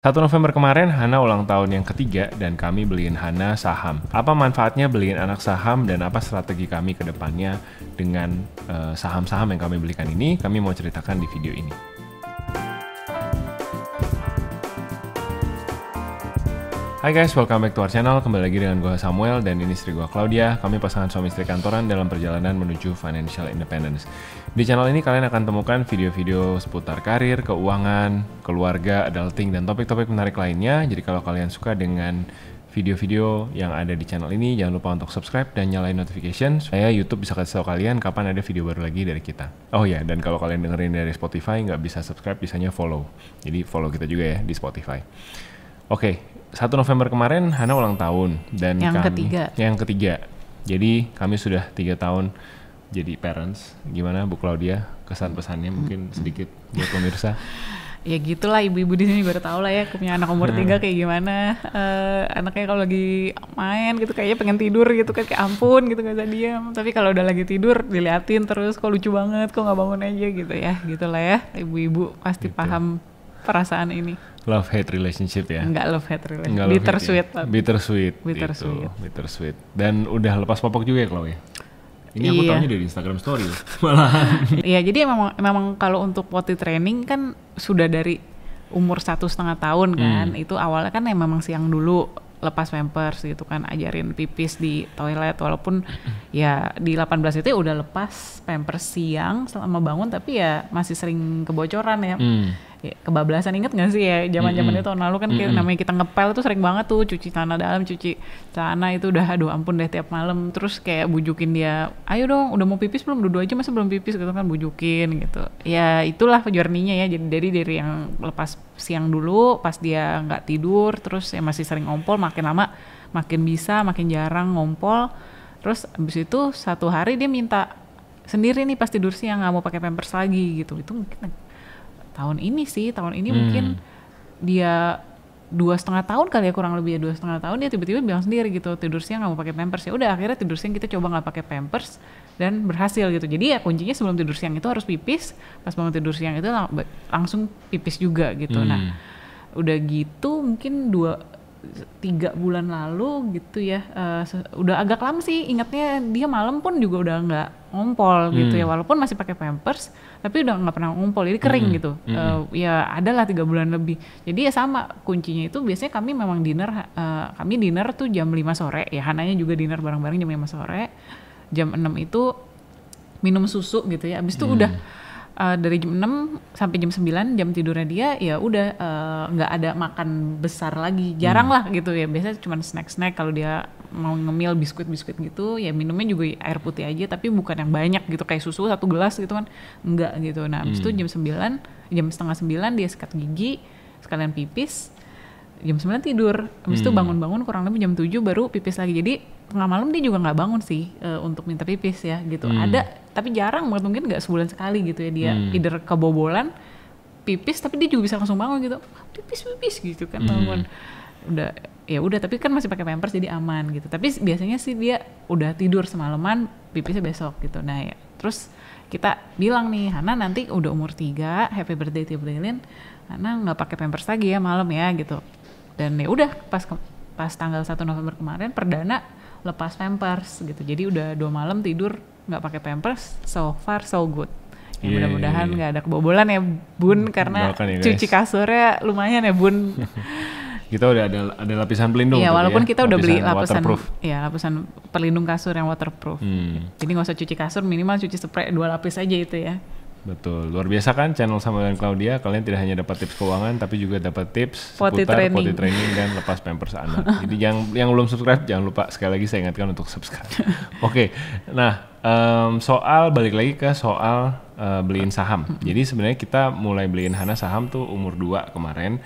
1 November kemarin, Hana ulang tahun yang ketiga dan kami beliin Hana saham. Apa manfaatnya beliin anak saham dan apa strategi kami ke depannya dengan saham-saham yang kami belikan ini, kami mau ceritakan di video ini. Hai guys, welcome back to our channel. Kembali lagi dengan gue Samuel dan ini istri gue Claudia. Kami pasangan suami istri kantoran dalam perjalanan menuju financial independence. Di channel ini kalian akan temukan video-video seputar karir, keuangan, keluarga, adulting, dan topik-topik menarik lainnya. Jadi kalau kalian suka dengan video-video yang ada di channel ini, jangan lupa untuk subscribe dan nyalain notification supaya YouTube bisa kasih tahu kalian kapan ada video baru lagi dari kita. Oh ya, dan kalau kalian dengerin dari Spotify nggak bisa subscribe, bisanya follow. Jadi follow kita juga ya di Spotify. Oke, 1 November kemarin Hana ulang tahun dan yang ketiga. Jadi kami sudah 3 tahun jadi parents. Gimana Bu Claudia? Kesan pesannya mungkin sedikit buat pemirsa. Ya gitulah, ibu-ibu di sini baru tahu lah ya punya anak umur 3 kayak gimana. Anaknya kalau lagi main gitu kayaknya pengen tidur gitu kan, kayak ampun gitu, gak bisa diam. Tapi kalau udah lagi tidur diliatin terus, kok lucu banget, kok gak bangun aja gitu ya. Gitulah ya, ibu-ibu pasti gitu. Paham perasaan ini. Love hate relationship ya? Enggak love hate relationship, bittersweet. Dan udah lepas popok juga ya Chloe? Ini aku tahunya dari Instagram story malahan. Iya, jadi memang kalau untuk potty training kan sudah dari umur 1,5 tahun kan. Itu awalnya kan memang siang dulu lepas pampers gitu kan, ajarin pipis di toilet, walaupun ya di 18 itu ya udah lepas pampers siang selama bangun, tapi ya masih sering kebocoran ya. Ya, kebablasan, inget gak sih ya zaman-zaman itu tahun lalu kan kayak namanya kita ngepel tuh sering banget tuh, cuci celana dalam, cuci celana itu udah aduh ampun deh tiap malam. Terus kayak bujukin dia, ayo dong udah mau pipis belum, duduk aja masa belum pipis gitu kan, bujukin gitu. Ya itulah journey-nya ya, jadi dari yang lepas siang dulu pas dia nggak tidur, terus ya masih sering ngompol, makin lama makin bisa, makin jarang ngompol. Terus abis itu satu hari dia minta sendiri nih pas tidur siang, nggak mau pakai pampers lagi gitu. Itu mungkin tahun ini mungkin dia 2,5 tahun kali ya, kurang lebih ya 2,5 tahun, dia tiba-tiba bilang sendiri gitu tidur siang nggak mau pakai pampers. Ya udah akhirnya tidur siang kita coba nggak pakai pampers dan berhasil gitu. Jadi ya kuncinya sebelum tidur siang itu harus pipis, pas bangun tidur siang itu langsung pipis juga gitu. Nah udah gitu mungkin 3 bulan lalu gitu ya, udah agak lama sih, ingatnya dia malam pun juga udah nggak ngompol gitu ya, walaupun masih pakai pampers tapi udah nggak pernah ngompol, jadi kering gitu. Ya adalah 3 bulan lebih. Jadi ya sama, kuncinya itu biasanya kami memang kami dinner tuh jam 5 sore ya, Hananya juga dinner bareng-bareng jam 5 sore. Jam 6 itu minum susu gitu ya, abis itu udah dari jam 6 sampai jam 9 jam tidurnya dia ya udah nggak ada makan besar lagi, jarang lah gitu ya, biasanya cuma snack kalau dia mau ngemil biskuit gitu ya, minumnya juga air putih aja tapi bukan yang banyak gitu kayak susu 1 gelas gitu kan, enggak gitu. Nah habis itu jam 8:30 dia sikat gigi sekalian pipis, jam 9 tidur, habis itu bangun-bangun kurang lebih jam 7 baru pipis lagi. Jadi tengah malam dia juga nggak bangun sih untuk minta pipis ya gitu. Ada tapi jarang banget, mungkin nggak sebulan sekali gitu ya dia either kebobolan pipis tapi dia juga bisa langsung bangun gitu, pipis gitu kan, bangun udah tapi kan masih pakai pampers jadi aman gitu. Tapi biasanya sih dia udah tidur semalaman, pipisnya besok gitu. Nah ya terus kita bilang nih, Hana nanti udah umur 3, happy birthday Tiblilin, Hana nggak pakai pampers lagi ya malam ya gitu. Dan ya udah pas tanggal 1 November kemarin perdana lepas pampers gitu. Jadi udah 2 malam tidur nggak pakai pampers, so far so good. Ya mudah-mudahan nggak ada kebobolan ya Bun, karena ya, cuci kasurnya lumayan ya Bun. Kita udah ada lapisan pelindung. Iya, walaupun kita udah beli waterproof. Lapisan pelindung kasur yang waterproof. Jadi nggak usah cuci kasur, minimal cuci spray 2 lapis aja itu ya. Betul, luar biasa kan channel Samuel dan Claudia. Kalian tidak hanya dapat tips keuangan, tapi juga dapat tips potty seputar potty training dan lepas pampers anak. Jadi yang belum subscribe jangan lupa, sekali lagi saya ingatkan untuk subscribe. Oke, nah balik lagi ke soal beliin saham. Jadi sebenarnya kita mulai beliin Hana saham tuh umur 2 kemarin.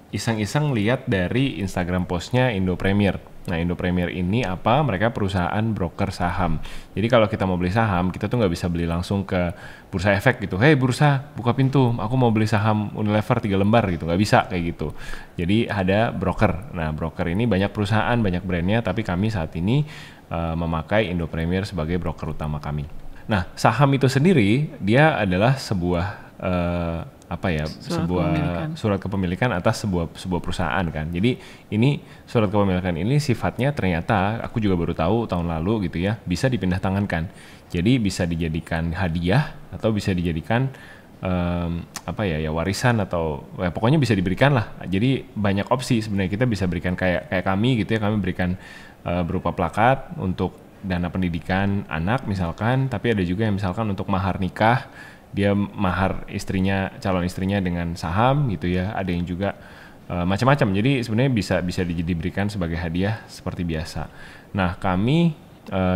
Iseng-iseng lihat dari Instagram postnya Indo Premier. Nah Indo Premier ini apa? Mereka perusahaan broker saham. Jadi kalau kita mau beli saham, kita tuh nggak bisa beli langsung ke Bursa Efek gitu. Hey bursa, buka pintu, aku mau beli saham Unilever 3 lembar gitu. Nggak bisa kayak gitu. Jadi ada broker. Nah broker ini banyak perusahaan, banyak brandnya, tapi kami saat ini memakai Indo Premier sebagai broker utama kami. Nah saham itu sendiri, dia adalah sebuah surat kepemilikan atas sebuah perusahaan kan. Jadi ini surat kepemilikan ini sifatnya ternyata aku juga baru tahu tahun lalu gitu ya, bisa dipindah tangankan. Jadi bisa dijadikan hadiah atau bisa dijadikan warisan atau pokoknya bisa diberikan lah. Jadi banyak opsi sebenarnya, kita bisa berikan kayak kami gitu ya, kami berikan berupa plakat untuk dana pendidikan anak misalkan, tapi ada juga yang misalkan untuk mahar nikah, dia mahar calon istrinya dengan saham gitu ya, ada yang juga macam-macam. Jadi sebenarnya bisa diberikan sebagai hadiah seperti biasa. Nah kami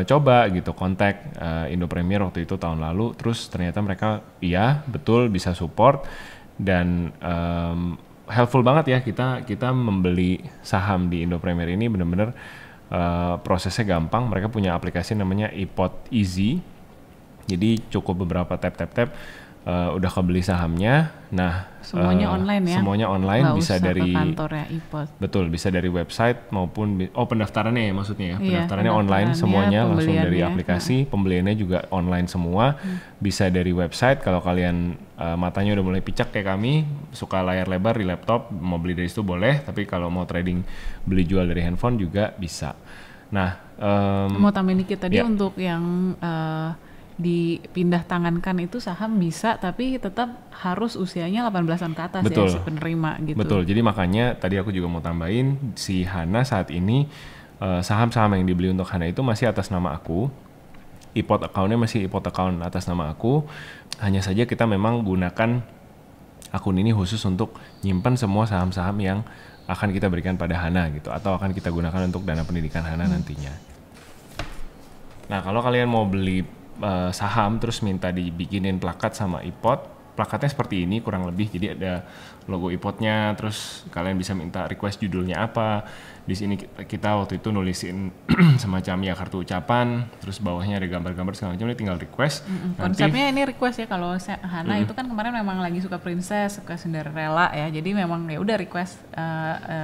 coba gitu kontak Indo Premier waktu itu tahun lalu, terus ternyata mereka iya betul bisa support dan helpful banget ya. Kita membeli saham di Indo Premier ini benar-benar prosesnya gampang. Mereka punya aplikasi namanya iPod Easy, jadi cukup beberapa tap udah kebeli sahamnya. Nah semuanya online ya, semuanya online. Nggak bisa dari kantor ya iPod. Betul, bisa dari website maupun pendaftarannya ya maksudnya ya, pendaftarannya online semuanya langsung dari aplikasi. Pembeliannya juga online semua. Bisa dari website. Kalau kalian matanya udah mulai picak kayak kami, suka layar lebar di laptop, mau beli dari situ boleh, tapi kalau mau trading beli jual dari handphone juga bisa. Nah mau tambahin dikit tadi untuk yang dipindah tangankan itu saham bisa, tapi tetap harus usianya 18 tahun ke atas. Betul. Ya si penerima gitu. Betul, jadi makanya tadi aku juga mau tambahin, si Hana saat ini saham-saham yang dibeli untuk Hana itu masih atas nama aku. iPod account-nya masih iPod account atas nama aku. Hanya saja kita memang gunakan akun ini khusus untuk nyimpan semua saham-saham yang akan kita berikan pada Hana gitu, atau akan kita gunakan untuk dana pendidikan Hana nantinya. Nah kalau kalian mau beli saham terus minta dibikinin plakat sama iPod, plakatnya seperti ini kurang lebih. Jadi ada logo iPodnya, terus kalian bisa minta request judulnya apa. Di sini kita waktu itu nulisin semacam ya kartu ucapan, terus bawahnya ada gambar-gambar segala macam, ini tinggal request. Konsepnya ini request ya. Kalau Hana itu kan kemarin memang lagi suka princess, suka Cinderella ya, jadi memang ya udah request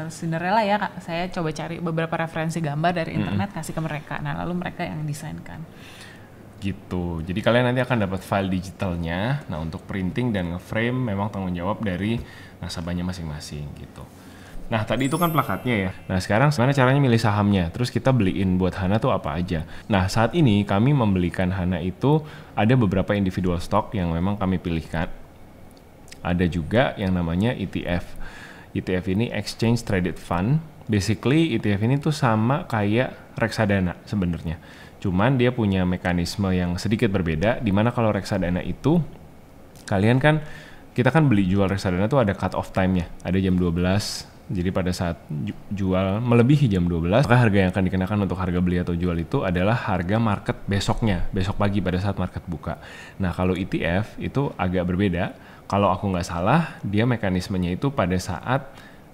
Cinderella ya. Saya coba cari beberapa referensi gambar dari internet, kasih ke mereka. Nah lalu mereka yang desainkan gitu. Jadi kalian nanti akan dapat file digitalnya. Nah untuk printing dan nge-frame memang tanggung jawab dari nasabahnya masing-masing gitu. Nah tadi itu kan plakatnya ya. Nah sekarang gimana caranya milih sahamnya? Terus kita beliin buat Hana tuh apa aja? Nah saat ini kami membelikan Hana itu ada beberapa individual stock yang memang kami pilihkan. Ada juga yang namanya ETF. ETF ini Exchange Traded Fund. Basically ETF ini tuh sama kayak reksadana sebenarnya. Cuman dia punya mekanisme yang sedikit berbeda, dimana kalau reksadana itu kita kan beli jual reksadana tuh ada cut off time-nya, ada jam 12. Jadi pada saat jual melebihi jam 12, maka harga yang akan dikenakan untuk harga beli atau jual itu adalah harga market besoknya, besok pagi pada saat market buka. Nah kalau ETF itu agak berbeda. Kalau aku nggak salah, dia mekanismenya itu pada saat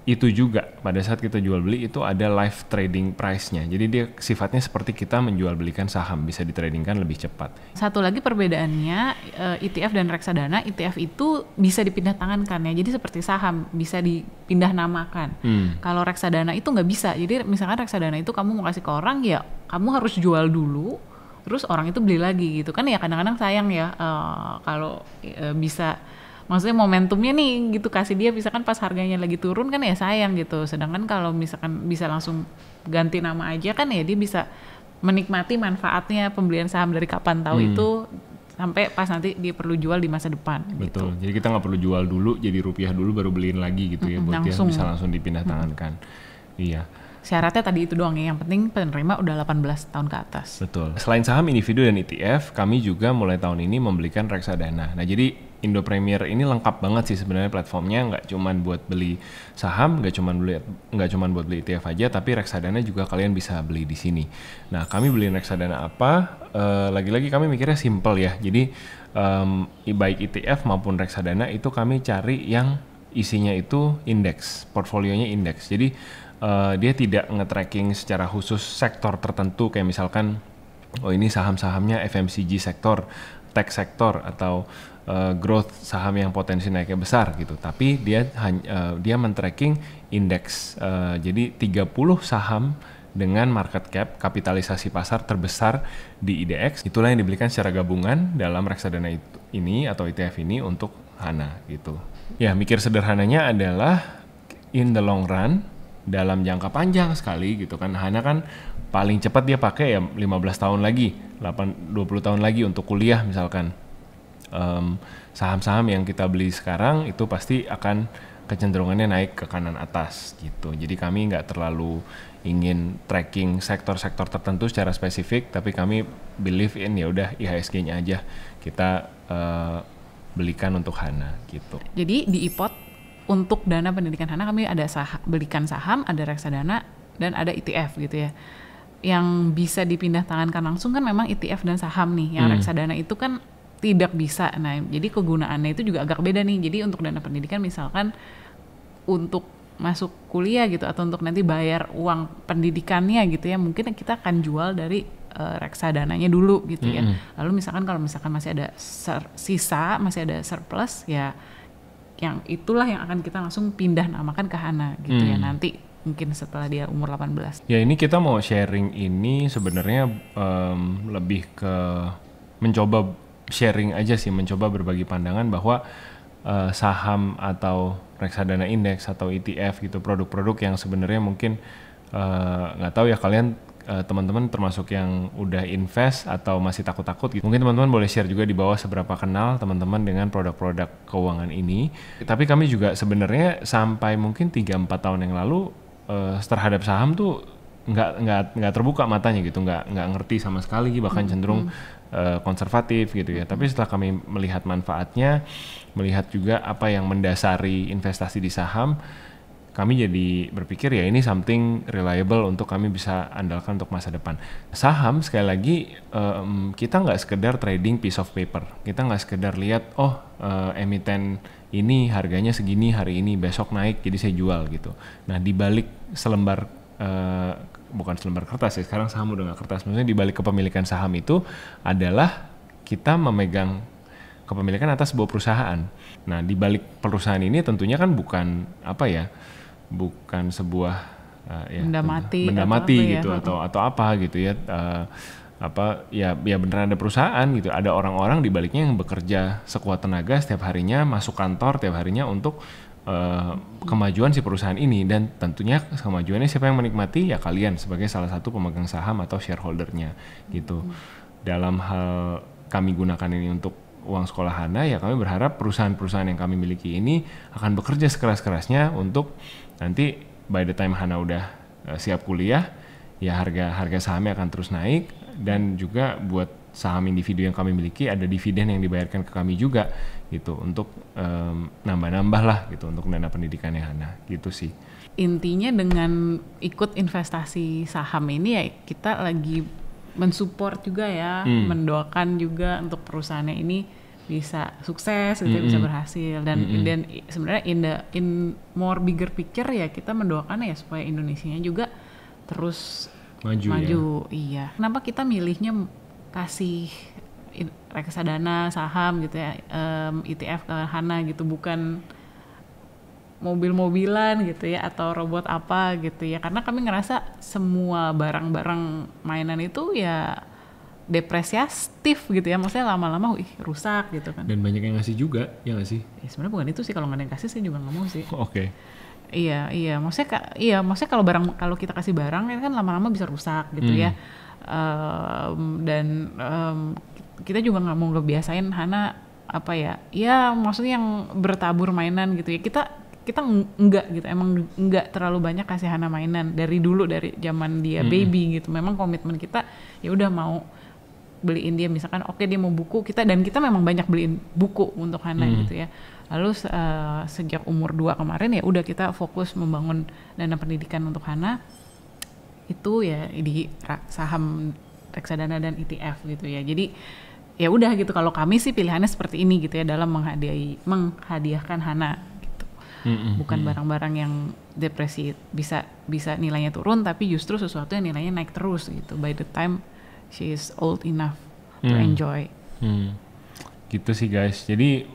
itu juga, pada saat kita jual beli itu ada live trading price-nya. Jadi dia sifatnya seperti kita menjual belikan saham, bisa ditradingkan lebih cepat. Satu lagi perbedaannya ETF dan reksadana, ETF itu bisa dipindah tangankan ya. Jadi seperti saham bisa dipindah namakan. Kalau reksadana itu nggak bisa. Jadi misalkan reksadana itu kamu mau kasih ke orang ya, kamu harus jual dulu, terus orang itu beli lagi gitu kan ya. Kadang-kadang sayang ya kalau bisa. Maksudnya momentumnya nih gitu, kasih dia misalkan pas harganya lagi turun kan ya sayang gitu. Sedangkan kalau misalkan bisa langsung ganti nama aja kan ya dia bisa menikmati manfaatnya pembelian saham dari kapan tahu itu sampai pas nanti dia perlu jual di masa depan. Betul, gitu. Jadi kita nggak perlu jual dulu jadi rupiah dulu baru beliin lagi gitu ya, buat dia bisa langsung dipindah tangankan. Iya. Syaratnya tadi itu doang ya, yang penting penerima udah 18 tahun ke atas. Betul. Selain saham individu dan ETF, kami juga mulai tahun ini membelikan reksadana. Nah jadi Indo Premier ini lengkap banget sih sebenarnya platformnya, nggak cuman buat beli saham, nggak cuman buat beli ETF aja, tapi reksadana juga kalian bisa beli di sini. Nah kami beli reksadana apa? Lagi-lagi kami mikirnya simple ya. Jadi baik ETF maupun reksadana itu kami cari yang isinya itu indeks, portfolionya indeks. Jadi dia tidak nge-tracking secara khusus sektor tertentu kayak misalkan ini saham-sahamnya FMCG sektor, tech sektor atau growth saham yang potensi naiknya besar gitu. Tapi dia men-tracking indeks. Jadi 30 saham dengan market cap, kapitalisasi pasar terbesar di IDX. Itulah yang dibelikan secara gabungan dalam reksadana ini atau ETF ini untuk Hana gitu. Ya, mikir sederhananya adalah in the long run, dalam jangka panjang sekali gitu kan, Hana kan paling cepat dia pakai ya 15 tahun lagi, 20 tahun lagi untuk kuliah misalkan. Saham-saham yang kita beli sekarang itu pasti akan kecenderungannya naik ke kanan atas gitu. Jadi kami nggak terlalu ingin tracking sektor-sektor tertentu secara spesifik, tapi kami believe in ya udah IHSG-nya aja kita belikan untuk Hana gitu. Jadi di IPOT untuk dana pendidikan Hana kami ada belikan saham, ada reksadana, dan ada ETF gitu ya. Yang bisa dipindah tangankan langsung kan memang ETF dan saham nih. Yang reksadana itu kan tidak bisa. Nah, jadi kegunaannya itu juga agak beda nih. Jadi untuk dana pendidikan misalkan untuk masuk kuliah gitu atau untuk nanti bayar uang pendidikannya gitu ya, mungkin kita akan jual dari reksadananya dulu gitu ya. Lalu misalkan kalau misalkan masih ada sisa, masih ada surplus ya, yang itulah yang akan kita langsung pindah namakan ke Hana gitu ya, nanti mungkin setelah dia umur 18. Ya, ini kita mau sharing ini sebenarnya lebih ke mencoba sharing aja sih, mencoba berbagi pandangan bahwa saham atau reksadana indeks atau ETF gitu, produk-produk yang sebenarnya mungkin nggak tahu ya kalian teman-teman termasuk yang udah invest atau masih takut-takut gitu. Mungkin teman-teman boleh share juga di bawah seberapa kenal teman-teman dengan produk-produk keuangan ini. Tapi kami juga sebenarnya sampai mungkin 3-4 tahun yang lalu terhadap saham tuh nggak terbuka matanya gitu, nggak ngerti sama sekali, bahkan cenderung konservatif gitu ya. Tapi setelah kami melihat manfaatnya, melihat juga apa yang mendasari investasi di saham, kami jadi berpikir ya ini something reliable untuk kami bisa andalkan untuk masa depan. Saham sekali lagi kita nggak sekedar trading piece of paper, kita nggak sekedar lihat emiten ini harganya segini hari ini, besok naik jadi saya jual gitu. Nah, di balik selembar bukan selembar kertas ya, sekarang saham udah nggak kertas, maksudnya di balik kepemilikan saham itu adalah kita memegang kepemilikan atas sebuah perusahaan. Nah, di balik perusahaan ini tentunya kan bukan bukan sebuah benda mati gitu ya, atau apa gitu ya, ya beneran ada perusahaan gitu, ada orang-orang di baliknya yang bekerja sekuat tenaga setiap harinya, masuk kantor tiap harinya untuk kemajuan si perusahaan ini, dan tentunya kemajuannya siapa yang menikmati ya kalian sebagai salah satu pemegang saham atau shareholdernya gitu. Dalam hal kami gunakan ini untuk uang sekolah Hana, ya kami berharap perusahaan-perusahaan yang kami miliki ini akan bekerja sekeras-kerasnya untuk nanti by the time Hana udah siap kuliah, ya harga sahamnya akan terus naik, dan juga buat saham individu yang kami miliki ada dividen yang dibayarkan ke kami juga gitu, untuk nambah-nambah lah gitu untuk dana pendidikannya Hana gitu sih. Intinya dengan ikut investasi saham ini ya kita lagi mensupport juga ya, mendoakan juga untuk perusahaannya ini bisa sukses gitu, bisa berhasil, dan sebenarnya in more bigger picture ya kita mendoakan ya supaya Indonesianya juga terus maju. Iya. Kenapa kita milihnya kasih reksadana saham gitu ya, ETF ke Hana gitu, bukan mobil-mobilan gitu ya atau robot apa gitu ya, karena kami ngerasa semua barang-barang mainan itu ya depresiatif gitu ya, maksudnya lama-lama rusak gitu kan. Dan banyak yang ngasih juga, ya nggak sih? Ya sebenarnya bukan itu sih, kalau nggak ada yang kasih saya juga nggak mau sih. Oke. Iya, maksudnya kalau kita kasih barang kan lama-lama bisa rusak gitu ya. Dan kita juga nggak mau ngebiasain Hana apa ya maksudnya yang bertabur mainan gitu ya. Kita enggak gitu, emang enggak terlalu banyak kasih Hana mainan dari dulu, dari zaman dia baby gitu. Memang komitmen kita ya udah mau beliin dia, misalkan dia mau buku, kita memang banyak beliin buku untuk Hana gitu ya. Lalu sejak umur 2 kemarin ya udah kita fokus membangun dana pendidikan untuk Hana itu ya di saham, reksadana, dan ETF gitu ya. Jadi ya udah gitu, kalau kami sih pilihannya seperti ini gitu ya, dalam menghadiahkan Hana gitu. Bukan barang-barang yang depresi bisa nilainya turun, tapi justru sesuatu yang nilainya naik terus gitu by the time she is old enough to enjoy. Gitu sih guys. Jadi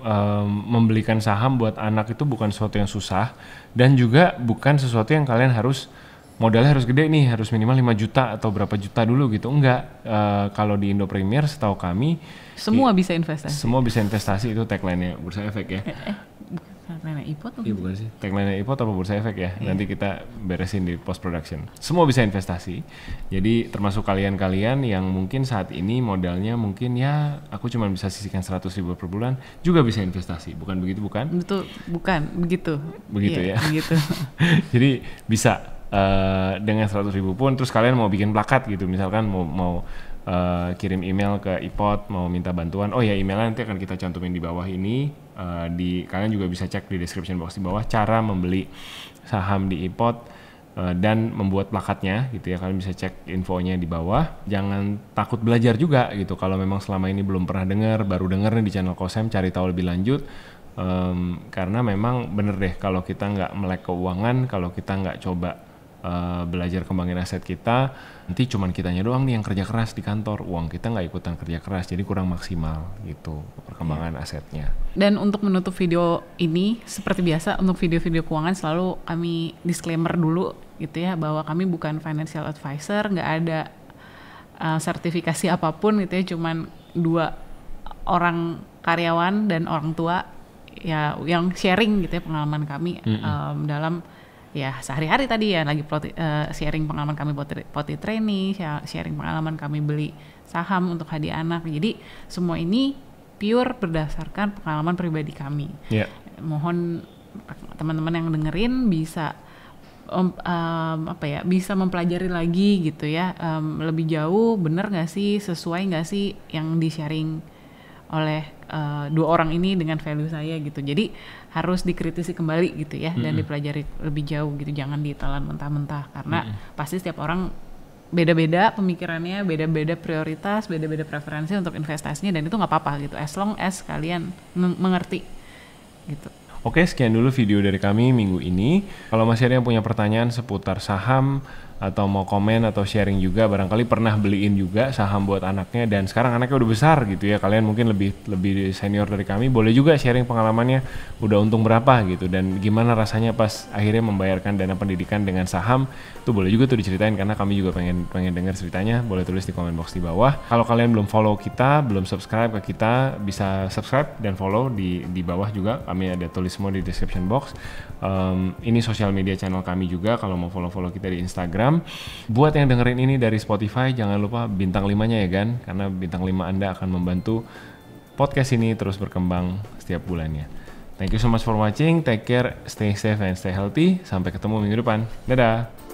membelikan saham buat anak itu bukan sesuatu yang susah, dan juga bukan sesuatu yang kalian harus modalnya harus gede nih, harus minimal 5 juta atau berapa juta dulu gitu. Enggak, kalau di Indo Premier setahu kami semua bisa investasi. Semua bisa investasi, itu tagline-nya Bursa Efek ya. Bukan tagline IPOT atau? Iya bukan sih, tagline IPOT atau Bursa Efek ya. Nanti kita beresin di post production. Semua bisa investasi. Jadi termasuk kalian-kalian yang mungkin saat ini modalnya mungkin ya aku cuma bisa sisihkan 100.000 per bulan, juga bisa investasi. Bukan begitu, bukan? Betul, bukan begitu. Begitu ya. Begitu. Jadi bisa dengan 100.000 pun, terus kalian mau bikin plakat gitu, misalkan mau kirim email ke IPOT, mau minta bantuan, oh ya emailnya nanti akan kita cantumin di bawah ini. Kalian juga bisa cek di description box di bawah cara membeli saham di IPOT dan membuat plakatnya gitu ya. Kalian bisa cek infonya di bawah. Jangan takut belajar juga gitu. Kalau memang selama ini belum pernah dengar, baru dengar nih di channel Kosem, cari tahu lebih lanjut. Karena memang bener deh, kalau kita nggak melek keuangan, kalau kita nggak coba belajar kembangin aset kita, nanti cuman kitanya doang nih yang kerja keras di kantor, uang kita nggak ikutan kerja keras, jadi kurang maksimal gitu perkembangan asetnya. Dan untuk menutup video ini, seperti biasa untuk video-video keuangan selalu kami disclaimer dulu gitu ya, bahwa kami bukan financial advisor, nggak ada sertifikasi apapun gitu ya, cuman 2 orang karyawan dan orang tua ya yang sharing gitu ya pengalaman kami dalam ya sehari-hari tadi ya, lagi sharing pengalaman kami potty training, sharing pengalaman kami beli saham untuk hadiah anak. Jadi semua ini pure berdasarkan pengalaman pribadi kami. Mohon teman-teman yang dengerin bisa bisa mempelajari lagi gitu ya, lebih jauh, bener nggak sih, sesuai nggak sih yang di sharing oleh 2 orang ini dengan value saya gitu. Jadi harus dikritisi kembali gitu ya, dan dipelajari lebih jauh gitu, jangan ditelan mentah-mentah, karena pasti setiap orang beda-beda pemikirannya, beda-beda prioritas, beda-beda preferensi untuk investasinya, dan itu nggak apa-apa gitu, as long as kalian mengerti gitu. Oke, sekian dulu video dari kami minggu ini. Kalau masih ada yang punya pertanyaan seputar saham atau mau komen atau sharing juga, barangkali pernah beliin juga saham buat anaknya dan sekarang anaknya udah besar gitu ya, kalian mungkin lebih senior dari kami, boleh juga sharing pengalamannya udah untung berapa gitu dan gimana rasanya pas akhirnya membayarkan dana pendidikan dengan saham. Itu boleh juga tuh diceritain, karena kami juga pengen dengar ceritanya. Boleh tulis di komen box di bawah. Kalau kalian belum follow kita, belum subscribe ke kita, bisa subscribe dan follow di bawah juga, kami ada tulis semua di description box. Ini sosial media channel kami juga kalau mau follow kita di Instagram. Buat yang dengerin ini dari Spotify, jangan lupa bintang 5-nya ya kan, karena bintang 5 Anda akan membantu podcast ini terus berkembang setiap bulannya. Thank you so much for watching, take care, stay safe and stay healthy. Sampai ketemu minggu depan, dadah.